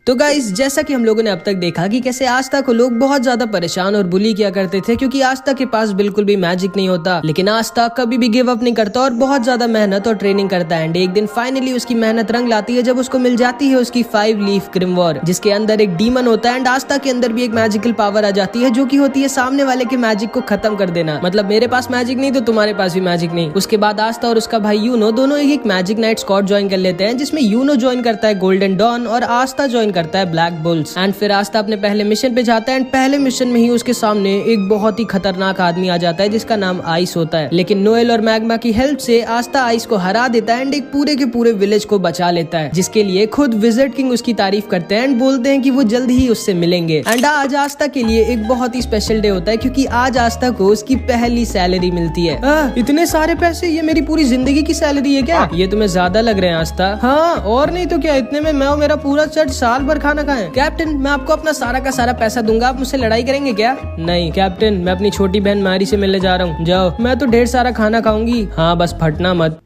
तो गाइस, जैसा कि हम लोगों ने अब तक देखा कि कैसे आस्था को लोग बहुत ज्यादा परेशान और बुली किया करते थे क्योंकि आस्था के पास बिल्कुल भी मैजिक नहीं होता, लेकिन आस्था कभी भी गिव अप नहीं करता और बहुत ज्यादा मेहनत और ट्रेनिंग करता है। एंड एक दिन फाइनली उसकी मेहनत रंग लाती है जब उसको मिल जाती है उसकी 5 लीफ ग्रिमवॉर, जिसके अंदर एक डीमन होता है। एंड आस्था के अंदर भी एक मैजिकल पावर आ जाती है जो की होती है सामने वाले के मैजिक को खत्म कर देना। मतलब मेरे पास मैजिक नहीं तो तुम्हारे पास भी मैजिक नहीं। उसके बाद आस्था और उसका भाई यूनो दोनों एक मैजिक नाइट स्क्वाड ज्वाइन कर लेते हैं, जिसमें यूनो ज्वाइन करता है गोल्डन डॉन और आस्था ज्वाइन करता है ब्लैक बुल। एंड फिर आस्था अपने पहले मिशन पे जाता है। एंड पहले मिशन में ही उसके सामने एक बहुत ही खतरनाक आदमी आ जाता है जिसका नाम आइस होता है, लेकिन नोएल और मैग्मा की हेल्प से आस्था आइस को हरा देता है एंड एक पूरे के पूरे विलेज को बचा लेता है, जिसके लिए खुद विज़र्ड किंग उसकी तारीफ करते हैं एंड बोलते हैं कि वो जल्द ही उससे मिलेंगे। एंड आज आस्था के लिए एक बहुत ही स्पेशल डे होता है क्योंकि आज आस्था को उसकी पहली सैलरी मिलती है। इतने सारे पैसे, ये मेरी पूरी जिंदगी की सैलरी है क्या? ये तुम्हें ज्यादा लग रहे हैं आस्था? हाँ और नहीं तो क्या, इतने में मैं और मेरा पूरा चर्च साल भर खाना खाएं। कैप्टन, मैं आपको अपना सारा का सारा पैसा दूंगा, आप मुझसे लड़ाई करेंगे क्या? नहीं कैप्टन, मैं अपनी छोटी बहन मारी से मिलने जा रहा हूँ। जाओ, मैं तो ढेर सारा खाना खाऊंगी। हाँ बस फटना मत,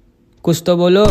कुछ तो बोलो।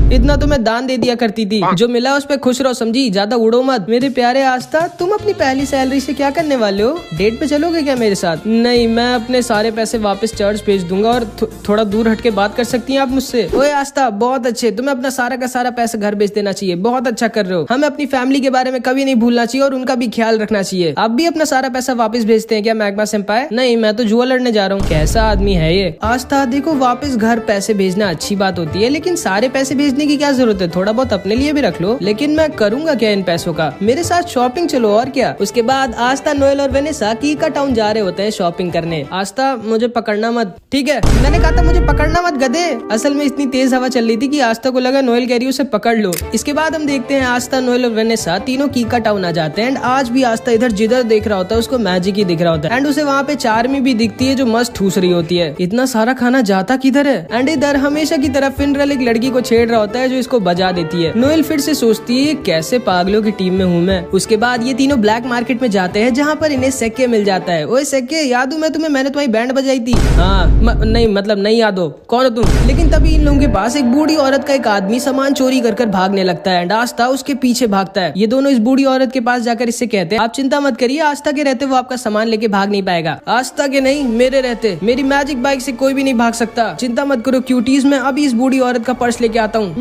इतना तो मैं दान दे दिया करती थी, जो मिला उस पे खुश रहो, समझी? ज्यादा उड़ो मत। मेरे प्यारे आस्था, तुम अपनी पहली सैलरी से क्या करने वाले हो? डेट पे चलोगे क्या मेरे साथ? नहीं, मैं अपने सारे पैसे वापस चर्च भेज दूंगा और थोड़ा दूर हट के बात कर सकती हैं आप मुझसे? ओए आस्था, बहुत अच्छे, तुम्हें अपना सारा का सारा पैसा घर भेज देना चाहिए, बहुत अच्छा कर रहे हो। हमें अपनी फैमिली के बारे में कभी नहीं भूलना चाहिए और उनका भी ख्याल रखना चाहिए। आप भी अपना सारा पैसा वापस भेजते हैं क्या मैग्मा सेंपाई? नहीं, मैं तो जुआ लड़ने जा रहा हूँ। कैसा आदमी है ये? आस्था देखो, वापस घर पैसे भेजना अच्छी बात होती है, लेकिन सारे पैसे भेजने की क्या जरूरत है? थोड़ा बहुत अपने लिए भी रख लो। लेकिन मैं करूंगा क्या इन पैसों का? मेरे साथ शॉपिंग चलो और क्या। उसके बाद आस्था, नोएल और वेनेसा कीका टाउन जा रहे होते हैं शॉपिंग करने। आस्था, मुझे पकड़ना मत। ठीक है, मैंने कहा था मुझे पकड़ना मत गधे। असल में इतनी तेज हवा चल रही थी कि आस्था को लगा नोएल कह रही उसे पकड़ लो। इसके बाद हम देखते हैं आस्था, नोएल और वेनेसा तीनों कीका टाउन आ जाते हैं। एंड आज भी आस्था इधर जिधर देख रहा होता है उसको मैजिक ही दिख रहा होता है। एंड उसे वहाँ पे चार्मी भी दिखती है जो मस्त ठूस रही होती है। इतना सारा खाना जाता किधर है? एंड इधर हमेशा की तरफ फिनरल एक लड़की को छेड़ रहा होता है जो इसको बजा देती है। नोएल फिर से सोचती है कैसे पागलों की टीम में हूँ मैं। उसके बाद ये तीनों ब्लैक मार्केट में जाते हैं जहाँ पर इन्हें सेक्के मिल जाता है। ओए सेक्के, याद हूँ मैं तुम्हें, मैंने तुम्हारी बैंड बजाई थी। हाँ नहीं, मतलब नहीं याद हो, कौन हो तुम? लेकिन तभी इन लोगों के पास एक बूढ़ी औरत का एक आदमी सामान चोरी कर भागने लगता है एंड आस्था उसके पीछे भागता है। ये दोनों इस बूढ़ी औरत के पास जाकर इससे कहते हैं, आप चिंता मत करिए, आस्था के रहते वो आपका सामान लेके भाग नहीं पाएगा। आस्था के नहीं, मेरे रहते मेरी मैजिक बाइक से कोई भी नहीं भाग सकता। चिंता मत करो क्यूटीज, मैं अभी इस बूढ़ी औरत का पर्स लेके आता हूँ।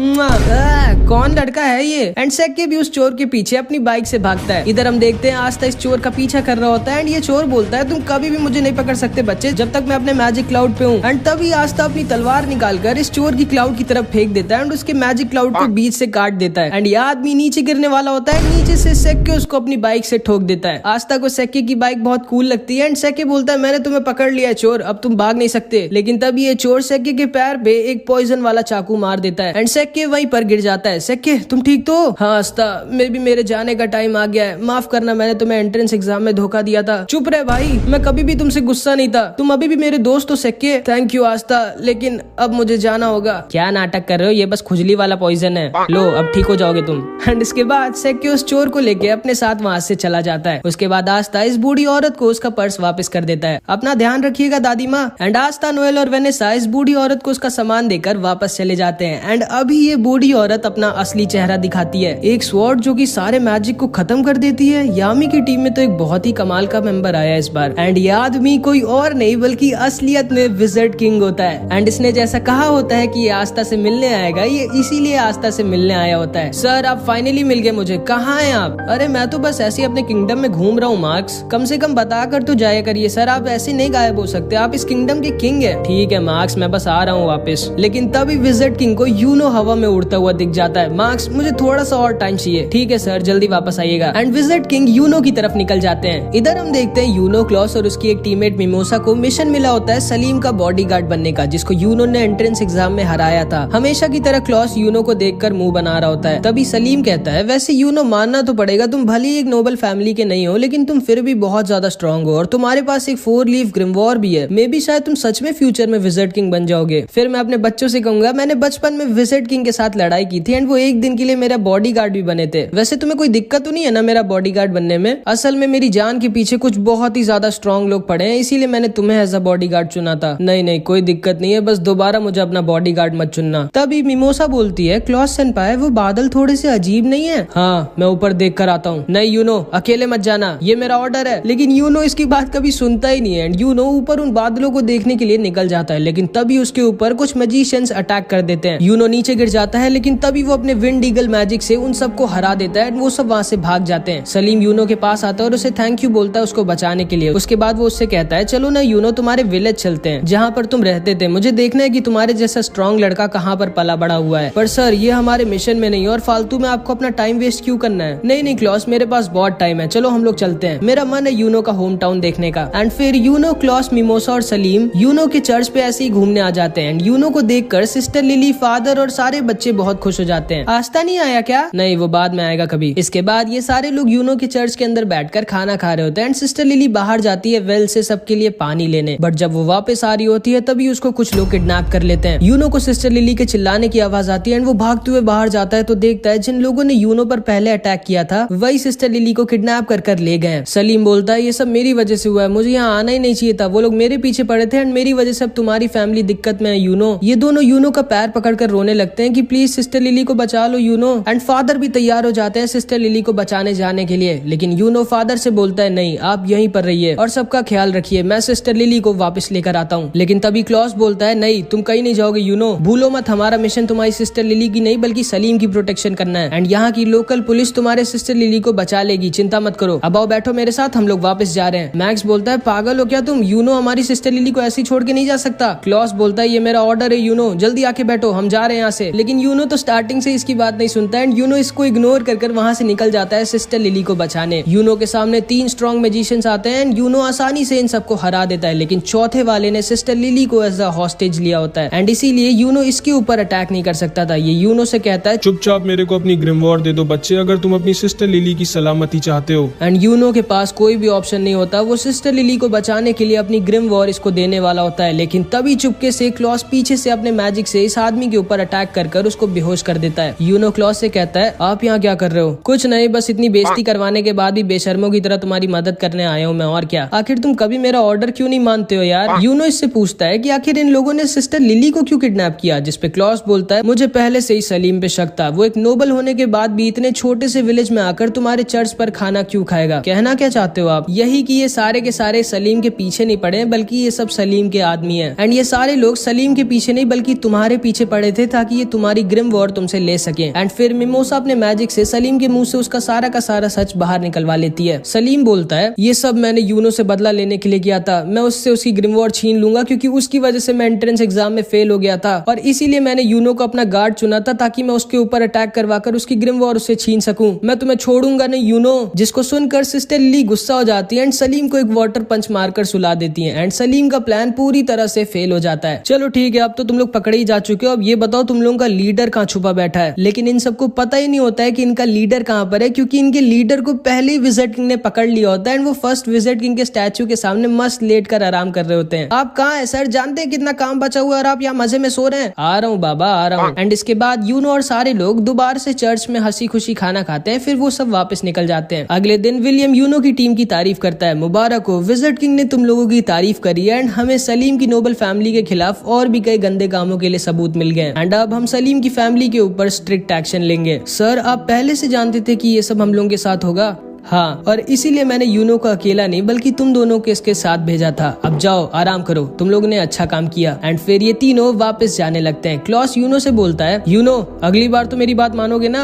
कौन लड़का है ये? एंड सेक्के भी उस चोर के पीछे अपनी बाइक से भागता है। इधर हम देखते हैं आस्था इस चोर का पीछा कर रहा होता है एंड ये चोर बोलता है, तुम कभी भी मुझे नहीं पकड़ सकते बच्चे, जब तक मैं अपने मैजिक क्लाउड पे हूँ। एंड तभी आस्था अपनी तलवार निकालकर इस चोर की क्लाउड की तरफ फेंक देता है एंड उसके मैजिक क्लाउड को बीच से काट देता है। एंड ये आदमी नीचे गिरने वाला होता है, नीचे से सेक्के उसको अपनी बाइक से ठोक देता है। आस्था को सेक्के की बाइक बहुत कूल लगती है एंड सेक्के बोलता है, मैंने तुम्हें पकड़ लिया है चोर, अब तुम भाग नहीं सकते। लेकिन तभी ये चोर सेक्के के पैर पे एक पॉइजन वाला चाकू मार देता है एंड सेक्के वहीं पर गिर जाता है। सेक्के, तुम ठीक तो? हाँ आस्था, मेरे जाने का टाइम आ गया है, माफ करना, मैंने तुम्हें एंट्रेंस एग्जाम में धोखा दिया था। चुप रहे भाई, मैं कभी भी तुमसे गुस्सा नहीं था, तुम अभी भी मेरे दोस्त हो सेक्के। थैंक यू आस्था, लेकिन अब मुझे जाना होगा। क्या नाटक कर रहे हो, ये बस खुजली वाला पॉइजन है, लो अब ठीक हो जाओगे तुम। एंड इसके बाद सेक्के उस चोर को लेके अपने साथ वहाँ से चला जाता है। उसके बाद आस्था इस बूढ़ी औरत को उसका पर्स वापस कर देता है। अपना ध्यान रखिएगा दादी माँ। एंड आस्था, नोएल और वेनेसा इस बूढ़ी औरत को उसका सामान देकर वापस चले जाते हैं। एंड अभी ये बूढ़ी औरत अपना असली चेहरा दिखाती है, एक स्वॉर्ड जो कि सारे मैजिक को खत्म कर देती है। यामी की टीम में तो एक बहुत ही कमाल का मेंबर आया इस बार। एंड ये आदमी कोई और नहीं बल्कि असलियत में विज़र्ड किंग होता है। एंड इसने जैसा कहा होता है कि ये आस्था से मिलने आएगा, ये इसीलिए आस्था से मिलने आया होता है। सर आप फाइनली मिल गए मुझे, कहाँ हैं आप? अरे मैं तो बस ऐसे ही अपने किंगडम में घूम रहा हूँ मार्क्स, कम से कम बता कर तो जाया करिए सर, आप ऐसे नहीं गायब हो सकते, आप इस किंगडम के किंग है। ठीक है मार्क्स, मैं बस आ रहा हूँ वापस। लेकिन तभी विज़र्ड किंग को यूनो हवा में उड़ता हुआ दिख जाता है। मार्क्स, मुझे थोड़ा सा और टाइम चाहिए। ठीक है सर, जल्दी वापस आइएगा। एंड विज़र्ड किंग यूनो की तरफ निकल जाते हैं। इधर हम देखते हैं यूनो, क्लॉस और उसकी एक टीममेट मिमोसा को मिशन मिला होता है सलीम का बॉडीगार्ड बनने का, जिसको यूनो ने एंट्रेंस एग्जाम में हराया था। हमेशा की तरह क्लॉस यूनो को देखकर मुंह बना रहा होता है। तभी सलीम कहता है, वैसे यूनो मानना तो पड़ेगा, तुम भले ही एक नोबल फैमिली के नहीं हो, लेकिन तुम फिर भी बहुत ज्यादा स्ट्रॉन्ग हो और तुम्हारे पास एक 4 लीफ ग्रिमवॉर भी है। मे बी शायद तुम सच में फ्यूचर में विज़र्ड किंग बन जाओगे। फिर मैं अपने बच्चों से कहूंगा, मैंने बचपन में विज़र्ड किंग के साथ लड़ाई की थी एंड वो एक दिन के लिए मेरा बॉडीगार्ड भी बने थे। वैसे तुम्हें कोई दिक्कत तो नहीं है ना मेरा बॉडीगार्ड बनने में? असल में मेरी जान के पीछे कुछ बहुत ही ज्यादा स्ट्रॉन्ग लोग पड़े हैं, इसीलिए मैंने तुम्हें एज अ बॉडीगार्ड चुना था। नहीं नहीं कोई दिक्कत नहीं है, बस दोबारा मुझे अपना बॉडीगार्ड मत चुनना। तभी मिमोसा बोलती है, क्लॉस सेनपाई वो बादल थोड़े से अजीब नहीं है? हाँ मैं ऊपर देख कर आता हूँ। नहीं यूनो अकेले मत जाना, ये मेरा ऑर्डर है। लेकिन यूनो इसकी बात कभी सुनता ही नहीं है एंड यूनो ऊपर उन बादलों को देखने के लिए निकल जाता है, लेकिन तभी उसके ऊपर कुछ मैजिशियंस अटैक कर देते हैं। यूनो नीचे गिर जाता है, लेकिन तभी वो अपने विंड ईगल मैजिक से उन सबको हरा देता है एंड वो सब वहाँ से भाग जाते हैं। सलीम यूनो के पास आता है और उसे थैंक यू बोलता है उसको बचाने के लिए। उसके बाद वो उससे कहता है चलो ना यूनो तुम्हारे विलेज चलते हैं जहाँ पर तुम रहते थे, मुझे देखना है कि तुम्हारे जैसा स्ट्रॉन्ग लड़का कहाँ पर पला बड़ा हुआ है। पर सर ये हमारे मिशन में नहीं और फालतू में आपको अपना टाइम वेस्ट क्यों करना है? नहीं नहीं क्लॉस मेरे पास बहुत टाइम है, चलो हम लोग चलते हैं, मेरा मन है यूनो का होम टाउन देखने का। एंड फिर यूनो, क्लॉस, मिमोसा और सलीम यूनो के चर्च पे ऐसे ही घूमने आ जाते हैं एंड यूनो को देखकर सिस्टर लिली, फादर और सारे बच्चे बहुत खुश हो जाते हैं। आस्था नहीं आया क्या? नहीं वो बाद में आएगा कभी। इसके बाद ये सारे लोग यूनो के चर्च के अंदर बैठकर खाना खा रहे होते हैं एंड सिस्टर लिली बाहर जाती है वेल से सबके लिए पानी लेने, बट जब वो वापस आ रही होती है तभी उसको कुछ लोग किडनैप कर लेते हैं। यूनो को सिस्टर लिली के चिल्लाने की आवाज आती है एंड वो भागते हुए बाहर जाता है तो देखता है जिन लोगों ने यूनो पर पहले अटैक किया था वही सिस्टर लिली को किडनैप कर ले गए। सलीम बोलता है ये सब मेरी वजह से हुआ है, मुझे यहाँ आना ही नहीं चाहिए था, वो लोग मेरे पीछे पड़े थे एंड मेरी वजह से अब तुम्हारी फैमिली दिक्कत में है यूनो। ये दोनों यूनो का पैर पकड़कर रोने लगते हैं कि प्लीज सिस्टर लिली को बचा लो यूनो। एंड फादर भी तैयार हो जाते हैं सिस्टर लिली को बचाने जाने के लिए, लेकिन यूनो फादर से बोलता है नहीं आप यहीं पर रहिए और सबका ख्याल रखिए, मैं सिस्टर लिली को वापस लेकर आता हूँ। लेकिन तभी क्लॉस बोलता है नहीं तुम कहीं नहीं जाओगे यूनो, भूलो मत हमारा मिशन तुम्हारी सिस्टर लिली की नहीं बल्कि सलीम की प्रोटेक्शन करना है एंड यहाँ की लोकल पुलिस तुम्हारे सिस्टर लिली को बचा लेगी, चिंता मत करो। अब आओ बैठो मेरे साथ, हम लोग वापस जा रहे हैं। मैक्स बोलता है पागल हो क्या तुम, यूनो हमारी सिस्टर लिली को ऐसे ही छोड़ के नहीं जा सकता। क्लॉस बोलता है ये मेरा ऑर्डर है यूनो, जल्दी आके बैठो हम जा रहे हैं यहाँ से। लेकिन यूनो तो स्टार्टिंग से इसकी बात नहीं सुनता एंड यूनो इसको इग्नोर कर वहाँ से निकल जाता है सिस्टर लिली को बचाने। यूनो के सामने 3 स्ट्रॉन्ग मैजिशियंस आते हैं एंड यूनो आसानी से इन सबको हरा देता है, लेकिन चौथे वाले ने सिस्टर लिली को एज अ हॉस्टेज लिया होता है एंड इसीलिए यूनो इसके ऊपर अटैक नहीं कर सकता था। ये यूनो से कहता है चुपचाप मेरे को अपनी ग्रिमवॉर दे दो बच्चे, अगर तुम अपनी सिस्टर लिली की सलामती चाहते हो। एंड यूनो के पास कोई भी ऑप्शन नहीं होता, वो सिस्टर लिली को बचाने के लिए अपनी ग्रिमवॉर इसको देने वाला होता है, लेकिन तभी चुपके से क्लॉस पीछे से अपने मैजिक से इस आदमी के ऊपर अटैक कर उसको बेहोश कर देता है। यूनो क्लॉस से कहता है आप यहाँ क्या कर रहे हो? कुछ नहीं, बस इतनी बेइज्जती करवाने के बाद भी बेशर्मों की तरह तुम्हारी मदद करने आया हूँ मैं, और क्या। आखिर तुम कभी मेरा ऑर्डर क्यों नहीं मानते हो यार? यूनो इससे पूछता है कि आखिर इन लोगों ने सिस्टर लिली को क्यों किडनैप किया, जिसपे क्लॉस बोलता है मुझे पहले से ही सलीम पे शक था, वो एक नोबल होने के बाद भी इतने छोटे से विलेज में आकर तुम्हारे चर्च पर खाना क्यों खाएगा। कहना क्या चाहते हो आप? यही कि ये सारे के सारे सलीम के पीछे नहीं पड़े बल्कि ये सब सलीम के आदमी हैं एंड ये सारे लोग सलीम के पीछे नहीं बल्कि तुम्हारे पीछे पड़े थे ताकि ये तुम्हारी ग्रिम वॉर तुमसे ले सके। एंड फिर मिमोसा अपने मैजिक से सलीम के मुंह से उसका सारा का सारा सच बाहर निकलवा लेती है। सलीम बोलता है ये सब मैंने यूनो से बदला लेने के लिए किया था, मैं उससे उसकी ग्रिम वॉर छीन लूंगा क्योंकि उसकी वजह से मैं एंट्रेंस एग्जाम में फेल हो गया था और इसीलिए मैंने यूनो को अपना गार्ड चुना था ताकि मैं उसके ऊपर अटैक करवाकर उसकी ग्रिम वॉर उससे छीन सकूं। मैं तुम्हें छोड़ूंगा नहीं यूनो। जिसको सुनकर सिस्टर लिली गुस्सा हो जाती है एंड सलीम को एक वाटर पंच मारकर सुला देती है एंड सलीम का प्लान पूरी तरह से फेल हो जाता है। चलो ठीक है, अब तो तुम लोग पकड़े ही जा चुके हो, अब ये बताओ तुम लोगों का लीडर कहाँ छुपा बैठा है। लेकिन इन सबको पता ही नहीं होता है कि इनका लीडर कहाँ पर है क्योंकि इनके लीडर को पहले ही विजिट किंग ने पकड़ लिया होता है एंड वो फर्स्ट विजिट किंग के स्टैचू के सामने मस्त लेट कर आराम कर रहे होते हैं। आप कहाँ है सर? जानते हैं कितना काम बचा हुआ है और आप यहाँ मजे में सो रहे हैं? आ रहा हूँ बाबा आ रहा हूँ। एंड इसके बाद यूनो और सारे लोग दोबारा से चर्च में हंसी खुशी खाना खाते हैं, फिर वो सब वापस निकल जाते हैं। अगले दिन विलियम यूनो की टीम की तारीफ करता है, मुबारक हो विजिट किंग ने तुम लोगों की तारीफ करी है एंड हमें सलीम की नोबल फैमिली के खिलाफ और भी कई गंदे कामों के लिए सबूत मिल गए एंड अब हम सलीम की फैमिली के ऊपर स्ट्रिक्ट एक्शन लेंगे। सर आप पहले से जानते थे कि ये सब हम लोगों के साथ होगा? हाँ, और इसीलिए मैंने यूनो को अकेला नहीं बल्कि तुम दोनों को इसके साथ भेजा था। अब जाओ आराम करो, तुम लोगों ने अच्छा काम किया। एंड फिर ये तीनों वापस जाने लगते हैं। क्लॉस यूनो से बोलता है यूनो अगली बार तो मेरी बात मानोगे ना?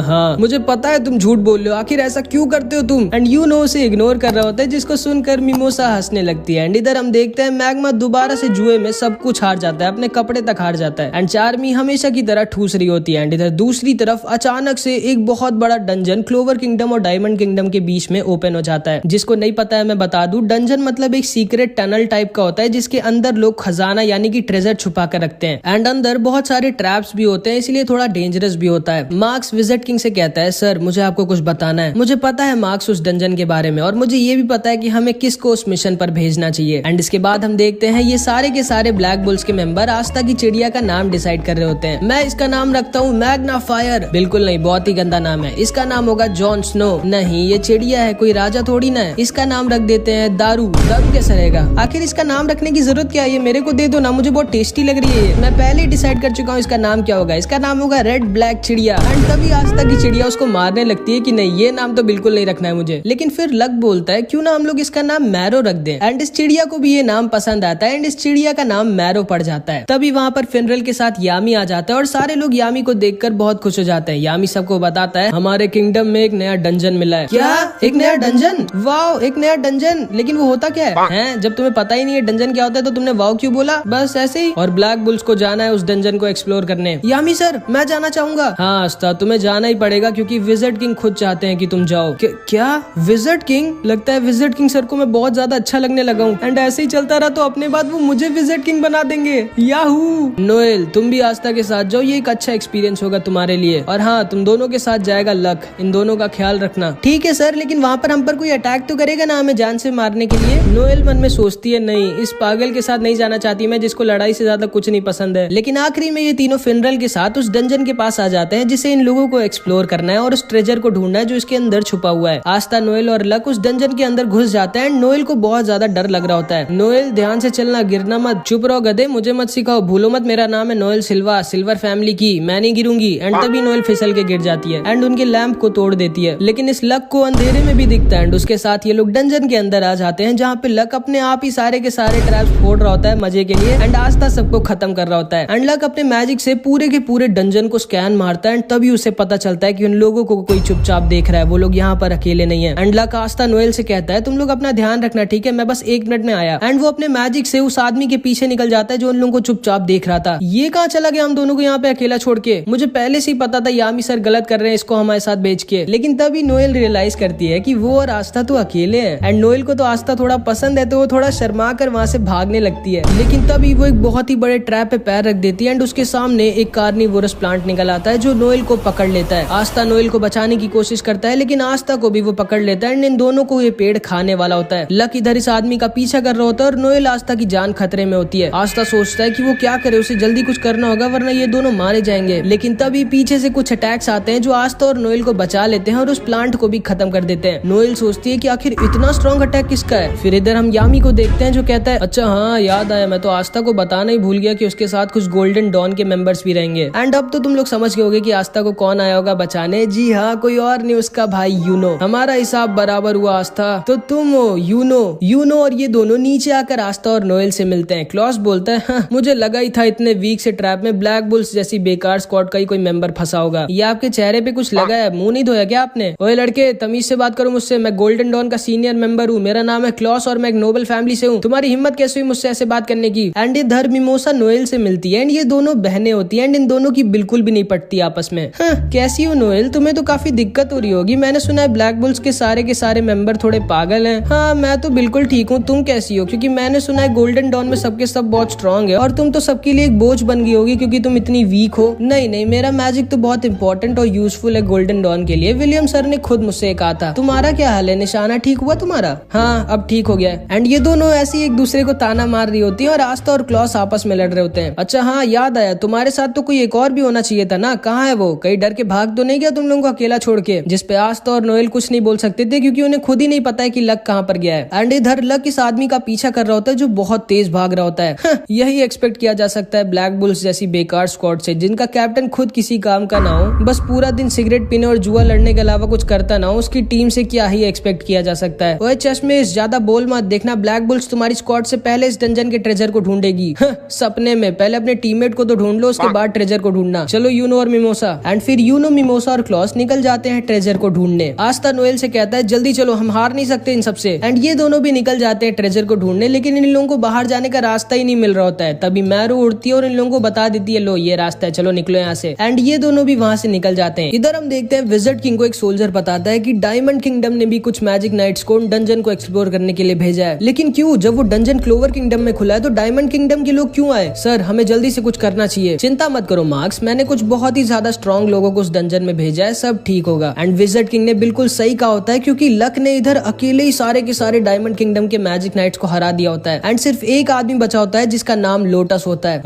हाँ मुझे पता है तुम झूठ बोल रहे हो, आखिर ऐसा क्यों करते हो तुम? एंड यूनो उसे इग्नोर कर रहा होता है जिसको सुनकर मिमोसा हंसने लगती है। एंड इधर हम देखते हैं मैग्मा दोबारा से जुए में सब कुछ हार जाता है, अपने कपड़े तक हार जाता है एंड चार्मी हमेशा की तरह ठूस रही होती है। एंड इधर दूसरी तरफ अचानक से एक बहुत बड़ा डंजन क्लोवर किंगडम और डायमंड किंगडम के बीच में ओपन हो जाता है। जिसको नहीं पता है मैं बता दूं, डंजन मतलब एक सीक्रेट टनल टाइप का होता है जिसके अंदर लोग खजाना यानी कि ट्रेजर छुपा कर रखते हैं एंड अंदर बहुत सारे ट्रैप्स भी होते हैं, इसलिए थोड़ा डेंजरस भी होता है। मार्क्स विजिट किंग से कहता है, सर मुझे आपको कुछ बताना है। मुझे पता है मार्क्स उस डंजन के बारे में और मुझे ये भी पता है कि हमें किसको उस मिशन पर भेजना चाहिए। एंड इसके बाद हम देखते हैं ये सारे के सारे ब्लैक बुल्स के मेंबर आस्था की चिड़िया का नाम डिसाइड कर रहे होते हैं। मैं इसका नाम रखता हूँ मैग्ना फायर। बिल्कुल नहीं, बहुत ही गंदा नाम है। इसका नाम होगा जॉन स्नो। नहीं, ये चिड़िया है, कोई राजा थोड़ी ना है। इसका नाम रख देते हैं दारू। दारू कैसा रहेगा? आखिर इसका नाम रखने की जरूरत क्या है? ये मेरे को दे दो ना, मुझे बहुत टेस्टी लग रही है। मैं पहले ही डिसाइड कर चुका हूँ इसका नाम क्या होगा। इसका नाम होगा रेड ब्लैक चिड़िया। एंड तभी आस्था की चिड़िया उसको मारने लगती है कि नहीं, ये नाम तो बिल्कुल नहीं रखना है मुझे। लेकिन फिर लक बोलता है क्यों ना हम लोग इसका नाम मैरो रख दें। एंड इस चिड़िया को भी ये नाम पसंद आता है एंड इस चिड़िया का नाम मैरो पड़ जाता है। तभी वहाँ पर फिनरल के साथ यामी आ जाता है और सारे लोग यामी को देखकर बहुत खुश हो जाते हैं। यामी सबको बताता है हमारे किंगडम में एक नया डंजन मिला है। क्या? एक नया डंजन? वाओ, एक नया डंजन। लेकिन वो होता क्या है? जब तुम्हें पता ही नहीं है डंजन क्या होता है तो तुमने वाओ क्यों बोला? बस ऐसे ही। और ब्लैक बुल्स को जाना है उस डंजन को एक्सप्लोर करने। यामी सर, मैं जाना चाहूंगा। हाँ आस्था, तुम्हें जाना ही पड़ेगा क्योंकि विजिट किंग खुद चाहते हैं कि तुम जाओ। क्या विजिट किंग? लगता है विजिट किंग सर को मैं बहुत ज्यादा अच्छा लगने लगा हूँ एंड ऐसे ही चलता रहा तो अपने बाद वो मुझे विजिट किंग बना देंगे। याहू। नोएल, तुम भी आस्था के साथ जाओ, ये एक अच्छा एक्सपीरियंस होगा तुम्हारे लिए। और हाँ, तुम दोनों के साथ जाएगा लक। इन दोनों का ख्याल रखना। ठीक है सर, लेकिन वहाँ पर हम पर कोई अटैक तो करेगा ना हमें जान से मारने के लिए? नोएल मन में सोचती है नहीं, इस पागल के साथ नहीं जाना चाहती मैं जिसको लड़ाई से ज्यादा कुछ नहीं पसंद है। लेकिन आखिरी में ये तीनों फिनरल के साथ उस डंजन के पास आ जाते हैं जिसे इन लोगों को एक्सप्लोर करना है और उस ट्रेजर को ढूंढना है जो इसके अंदर छुपा हुआ है। आस्था, नोएल और लक उस डंजन के अंदर घुस जाता है एंड नोएल को बहुत ज्यादा डर लग रहा होता है। नोएल ध्यान से चलना, गिरना मत। चुप रहो गधे, मुझे मत सिखाओ। भूलो मत मेरा नाम है नोएल सिल्वा, सिल्वर फैमिली की। मैं नहीं गिरूंगी। एंड तभी नोएल फिसल के गिर जाती है एंड उनके लैंप को तोड़ देती है। लेकिन इस लक को अंधेरे में भी दिखता है एंड उसके साथ ये लोग डंजन के अंदर आ जाते हैं जहाँ पे लक अपने आप ही सारे के सारे ट्रैप्स फोड़ रहा होता है मजे के लिए एंड आस्था सबको खत्म कर रहा होता है। एंड लक अपने मैजिक से पूरे के पूरे डंजन को स्कैन मारता है एंड तभी उसे पता चलता है कि उन लोगों को कोई चुपचाप देख रहा है, वो लोग यहाँ पर अकेले नहीं है। एंड लक आस्था नोएल से कहता है तुम लोग अपना ध्यान रखना, ठीक है, मैं बस 1 मिनट में आया। एंड वो अपने मैजिक से उस आदमी के पीछे निकल जाता है जो उन लोगों को चुपचाप देख रहा था। ये कहाँ चला गया हम दोनों को यहाँ पे अकेला छोड़ के? मुझे पहले से ही पता था यामी सर गलत कर रहे हैं इसको हमारे साथ भेज के। लेकिन तभी नोएल रियलाइज करती है कि वो और आस्था तो अकेले हैं एंड नोएल को तो आस्था थोड़ा पसंद है तो वो थोड़ा शर्मा कर वहाँ से भागने लगती है। लेकिन तभी वो एक बहुत ही बड़े ट्रैप पे पैर रख देती है एंड उसके सामने एक कार्निवोरस प्लांट निकल आता है जो नोएल को पकड़ लेता है। आस्था नोएल को बचाने की कोशिश करता है लेकिन आस्था को भी वो पकड़ लेता है एंड इन दोनों को ये पेड़ खाने वाला होता है। लक इधर इस आदमी का पीछा कर रहा होता है और नोएल आस्था की जान खतरे में होती है। आस्था सोचता है कि वो क्या करे, उसे जल्दी कुछ करना होगा वरना ये दोनों मारे जाएंगे। लेकिन तभी पीछे से कुछ अटैक्स आते हैं जो आस्था और नोएल को बचा लेते हैं और उस प्लांट को भी खत्म कर देते हैं। नोएल सोचती है कि आखिर इतना स्ट्रॉन्ग अटैक किसका है। फिर इधर हम यामी को देखते हैं जो कहता है अच्छा हाँ याद आया, मैं तो आस्था को बताना ही भूल गया कि उसके साथ कुछ गोल्डन डॉन के मेंबर्स भी रहेंगे। एंड अब तो तुम लोग समझ गए होगे कि आस्था को कौन आया होगा बचाने। जी हाँ, कोई और नहीं, उसका भाई यूनो। हमारा हिसाब बराबर हुआ आस्था, तो तुम हो यूनो और ये दोनों नीचे आकर आस्था और नोएल से मिलते हैं। क्लॉस बोलता है हाँ, मुझे लगा ही था इतने वीक से ट्रैप में ब्लैक बुल्स जैसी बेकार स्क्वाड का ही कोई मेंबर फंसा होगा। ये आपके चेहरे पे कुछ लगा है, मुंह नहीं धोया क्या आपने? ओए लड़के, तमीज से बात करो मुझसे, मैं गोल्डन डॉन का सीनियर मेंबर हूँ, मेरा नाम है क्लॉस और मैं एक नोबल फैमिली से हूँ। तुम्हारी हिम्मत कैसे हुई मुझसे ऐसे बात करने की? एंड इधर मिमोसा नोएल से मिलती है एंड ये दोनों बहनें होती है एंड इन दोनों की बिल्कुल भी नहीं पटती आपस में। हाँ, कैसी हो नोएल, तुम्हें तो काफी दिक्कत हो रही होगी, मैंने सुना है ब्लैक बुल्स के सारे मेंबर थोड़े पागल हैं। हाँ, मैं तो बिल्कुल ठीक हूँ, तुम कैसी हो? क्योंकि मैंने सुना है गोल्डन डॉन में सबके सब बहुत स्ट्रॉन्ग है और तुम तो सबके लिए एक बोझ बन गई होगी क्योंकि तुम इतनी वीक हो। नहीं, मेरा मैजिक तो बहुत इंपॉर्टेंट और यूजफुल है गोल्डन डॉन के लिए। विलियम सर ने खुद मुझसे कहा था। तुम्हारा क्या हाल है? निशाना ठीक हुआ तुम्हारा? हाँ, अब ठीक हो गया है। एंड ये दोनों ऐसे एक दूसरे को ताना मार रही होती है और आस्था और क्लॉस आपस में लड़ रहे होते हैं। अच्छा हाँ, याद आया, तुम्हारे साथ तो कोई एक और भी होना चाहिए था ना, कहाँ है वो? कहीं डर के भाग तो नहीं गया तुम लोगों को अकेला छोड़ के? जिसपे आस्था और नोएल कुछ नहीं बोल सकते थे क्योंकि उन्हें खुद ही नहीं पता है कि लक कहाँ पर गया है। एंड इधर लक इस आदमी का पीछा कर रहा होता है जो बहुत तेज भाग रहा होता है। यही एक्सपेक्ट किया जा सकता है ब्लैक बुल्स जैसी बेकार स्क्वाड से जिनका कैप्टन खुद किसी काम का ना हो, बस पूरा दिन सिगरेट पीने और जुआ लड़ने के अलावा कुछ करता ना हो। उसकी टीम से क्या ही एक्सपेक्ट किया जा सकता है। ओए चश्मेश, ज्यादा बोल मत, देखना ब्लैक बुल्स तुम्हारी स्क्वाड से पहले इस डंजन के ट्रेजर को ढूंढेगी। सपने में पहले अपने टीममेट को तो ढूंढ लो, उसके बाद ट्रेजर को ढूंढना। चलो यूनो और मिमोसा। एंड फिर यूनो, मिमोसा और क्लॉस निकल जाते हैं ट्रेजर को ढूंढने। आस्था नोएल से कहता है जल्दी चलो, हम हार नहीं सकते इन सबसे। एंड ये दोनों भी निकल जाते हैं ट्रेजर को ढूंढने, लेकिन इन लोगों को बाहर जाने का रास्ता ही नहीं मिल रहा होता है। तभी मैरो उड़ती है और इन लोगों को बता देती है लो ये रास्ता है, चलो निकलो यहाँ से। एंड ये दोनों भी वहाँ से निकल जाते हैं। इधर हम देखते हैं विजिट किंग को एक सोल्जर बताता है है कि डायमंड किंगडम ने भी कुछ मैजिक नाइट्स को डंजन को एक्सप्लोर करने के लिए भेजा है। लेकिन क्यों? जब वो डंजन क्लोवर किंगडम में खुला है तो डायमंड किंगडम के लोग क्यों आए? सर, हमें जल्दी से कुछ करना चाहिए। चिंता मत करो मार्क्स, मैंने कुछ बहुत ही ज्यादा स्ट्रॉन्ग लोगों को उस डंजन में भेजा है, सब ठीक होगा। एंड विज़र्ड किंग ने बिल्कुल सही कहा होता है, क्योंकि लक ने इधर अकेले ही सारे के सारे डायमंड किंगडम के मैजिक नाइट्स को हरा दिया होता है। एंड सिर्फ एक आदमी बचा होता है जिसका नाम लोटस होता है।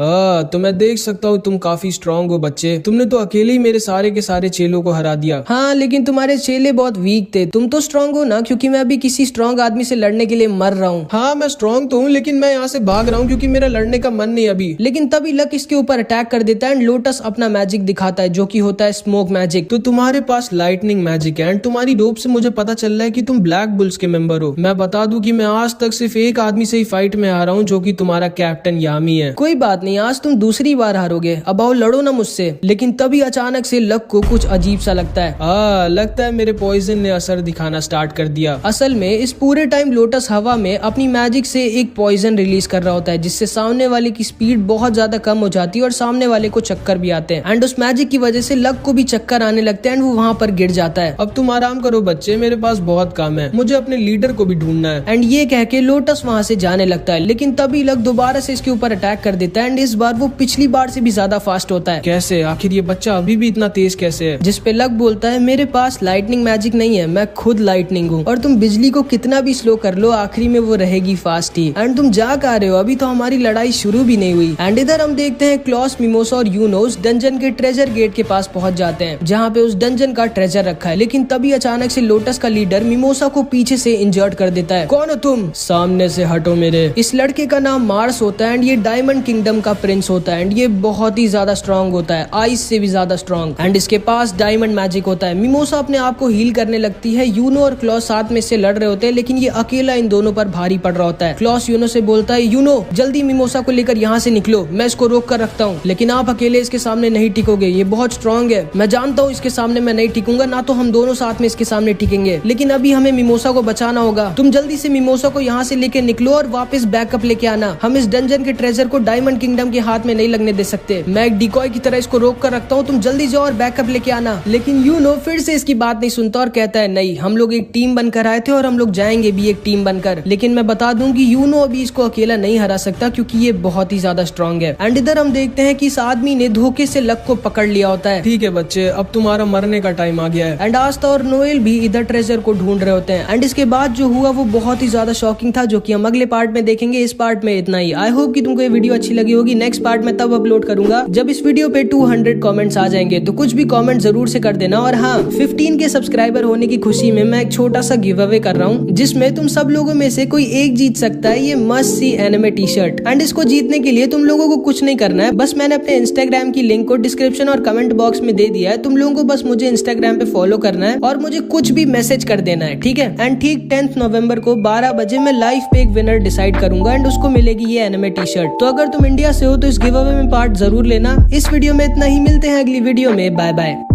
तो मैं देख सकता हूँ तुम काफी स्ट्रांग हो बच्चे, तुमने तो अकेले ही मेरे सारे के सारे चेलों को हरा दिया। हाँ, लेकिन तुम्हारे चेले बहुत वीक थे, तुम तो स्ट्रांग हो ना, क्योंकि मैं अभी किसी स्ट्रांग आदमी से लड़ने के लिए मर रहा हूँ। हाँ, मैं स्ट्रांग तो हूँ, लेकिन मैं यहाँ से भाग रहा हूँ क्योंकि मेरा लड़ने का मन नहीं अभी। लेकिन तभी लक इसके ऊपर अटैक कर देता है एंड लोटस अपना मैजिक दिखाता है, जो कि होता है स्मोक मैजिक। तो तुम्हारे पास लाइटनिंग मैजिक है एंड तुम्हारी रोप से मुझे पता चल रहा है कि तुम ब्लैक बुल्स के मेंबर हो। मैं बता दूं कि मैं आज तक सिर्फ एक आदमी से ही फाइट में आ रहा हूँ, जो कि तुम्हारा कैप्टन यामी है। कोई बात नहीं, आज तुम दूसरी बार हारोगे, अब आओ लड़ो ना मुझसे। लेकिन तभी अचानक से लक को कुछ अजीब सा लगता है। लगता है मेरे पॉइजन ने असर दिखाना स्टार्ट कर दिया। असल में इस पूरे टाइम लोटस हवा में अपनी मैजिक से एक पॉइजन रिलीज कर रहा होता है, जिससे सामने वाले की स्पीड बहुत ज्यादा कम हो जाती है और सामने वाले को चक्कर भी आते हैं। एंड उस मैजिक की वजह से लक को भी चक्कर आने लगते हैं एंड वो वहाँ पर गिर जाता है। अब तुम आराम करो बच्चे, मेरे पास बहुत काम है, मुझे अपने लीडर को भी ढूंढना है। एंड ये कह के लोटस वहाँ से जाने लगता है, लेकिन तभी लक दोबारा से इसके ऊपर अटैक कर देता है एंड इस बार वो पिछली बार से भी ज्यादा फास्ट होता है। कैसे? आखिर ये बच्चा अभी भी इतना तेज कैसे है? जिस पे लक बोलता है, मेरे पास लाइटनिंग मैजिक नहीं है, मैं खुद लाइटनिंग हूँ, और तुम बिजली को कितना भी स्लो कर लो, आखिरी में वो रहेगी फास्ट ही। एंड तुम जा कह रहे हो? अभी तो हमारी लड़ाई शुरू भी नहीं हुई। एंड इधर हम देखते हैं क्लॉस, मिमोसा और यूनोस डंजन के ट्रेजर गेट के पास पहुंच जाते हैं, जहाँ पे उस डंजन का ट्रेजर रखा है। लेकिन तभी अचानक से लोटस का लीडर मिमोसा को पीछे से इंजर्ड कर देता है। कौन हो तुम? सामने से हटो मेरे। इस लड़के का नाम मार्स होता है एंड ये डायमंड किंगडम का प्रिंस होता है एंड ये बहुत ही ज्यादा स्ट्रांग होता है, आइस से भी ज्यादा स्ट्रांग। एंड इसके पास डायमंड मैजिक होता है। मिमोसा अपने आप को हील करने लगती है। यूनो और क्लॉस साथ में से लड़ रहे होते हैं, लेकिन ये अकेला इन दोनों पर भारी पड़ रहा होता है। क्लॉस यूनो से बोलता है, यूनो जल्दी मिमोसा को लेकर यहाँ से निकलो, मैं इसको रोक कर रखता हूँ, लेकिन आप अकेले इसके सामने नहीं टिकोगे, ये बहुत स्ट्रांग है। मैं जानता हूँ इसके सामने मैं नहीं टिकूंगा, ना तो हम दोनों साथ में इसके सामने टिकेंगे, लेकिन अभी हमें मिमोसा को बचाना होगा। तुम जल्दी से मिमोसा को यहाँ से लेके निकलो और वापस बैकअप लेके आना। हम इस डंजन के ट्रेजर को डायमंड किंगडम के हाथ में नहीं लगने दे सकते। मैं एक डिकॉय की तरह इसको रोक कर रखता हूँ, तुम जल्दी जाओ और बैकअप लेके आना। लेकिन यूनो फिर से इसकी बात नहीं सुनता और कहता है, नहीं, हम लोग एक टीम बनकर आए थे और हम लोग जाएंगे भी एक टीम बनकर। लेकिन मैं बता दूं कि यूनो अभी इसको अकेला नहीं हरा सकता, क्योंकि ये बहुत ही ज्यादा स्ट्रांग है। एंड इधर हम देखते हैं कि इस आदमी ने धोखे से लक को पकड़ लिया होता है। ठीक है बच्चे, अब तुम्हारा मरने का टाइम आ गया है। एंड आस्था और नोएल भी इधर ट्रेजर को ढूंढ रहे होते हैं। एंड इसके बाद जो हुआ वो बहुत ही ज्यादा शॉकिंग था, जो कि हम अगले पार्ट में देखेंगे। इस पार्ट में इतना ही। आई होप कि तुमको ये वीडियो अच्छी लगी होगी। नेक्स्ट पार्ट में तब अपलोड करूंगा जब इस वीडियो पे 200 कमेंट्स आ जाएंगे, तो कुछ भी कमेंट जरूर से कर देना। और हाँ, 15 के सब्सक्राइबर होने की खुशी में मैं एक छोटा सा गिव अवे कर रहा हूँ, जिसमें तुम सब लोगों में से कोई एक जीत सकता है ये must see anime T shirt. And इसको जीतने के लिए तुम लोगों को कुछ नहीं करना है, बस मैंने अपने इंस्टाग्राम की लिंक को डिस्क्रिप्शन और कमेंट बॉक्स में दे दिया है। तुम लोगों को बस मुझे इंस्टाग्राम पे फॉलो करना है और मुझे कुछ भी मैसेज कर देना है, ठीक है। एंड ठीक 10 नवंबर को 12 बजे मैं लाइव पे एक विनर डिसाइड करूंगा एंड उसको मिलेगी ये एनिमे टी शर्ट। तो अगर तुम इंडिया से हो तो इस गिव अवे में पार्ट जरूर लेना। इस वीडियो में इतना ही, मिलते हैं अगली वीडियो में, बाय बाय।